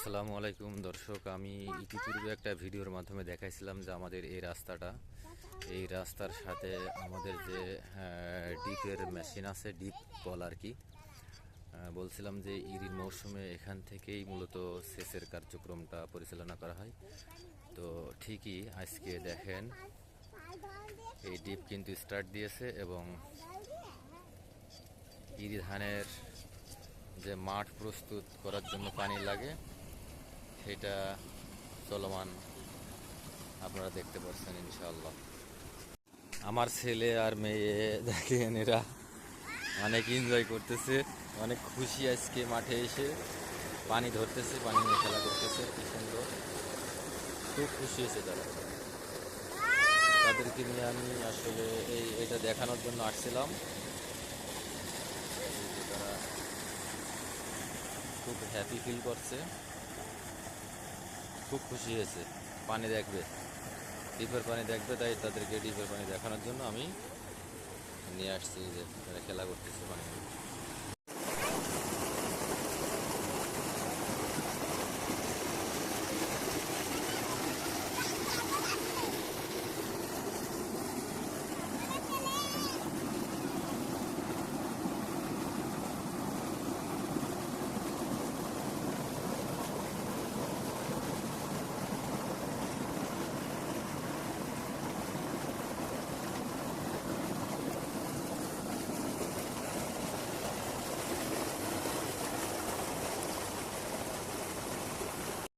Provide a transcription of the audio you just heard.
আসসালামু আলাইকুম দর্শক, আমি ইতিপূর্বে একটা ভিডিওর মাধ্যমে দেখাইছিলাম যে আমাদের এই রাস্তাটা, এই রাস্তার সাথে আমাদের যে ডিপের মেশিন আছে, ডিপ কল আর কি। বলছিলাম যে ইরির মৌসুমে এখান থেকেই মূলত সেচের কার্যক্রমটা পরিচালনা করা হয়। তো ঠিকই আজকে দেখেন এই ডিপ কিন্তু স্টার্ট দিয়েছে এবং ইরি ধানের যে মাঠ প্রস্তুত করার জন্য পানি লাগে সেটা চলমান আপনারা দেখতে পাচ্ছেন ইনশাআল্লাহ। আমার ছেলে আর মেয়ে দেখেন, এরা অনেক এনজয় করতেছে, অনেক খুশি আজকে মাঠে এসে পানি ধরতেছে, পানি নিয়ে খেলা করতেছে। কি সুন্দর, খুব খুশি হয়েছে তারা। তাদেরকে নিয়ে আমি আসলে এটা দেখানোর জন্য আসছিলাম। তারা খুব হ্যাপি ফিল করছে, খুব খুশি হয়েছে, পানি দেখবে, ডিপের পানি দেখবে। তাই তাদেরকে ডিপের পানি দেখানোর জন্য আমি নিয়ে আসছি, যে তারা খেলা করতেছে পানি।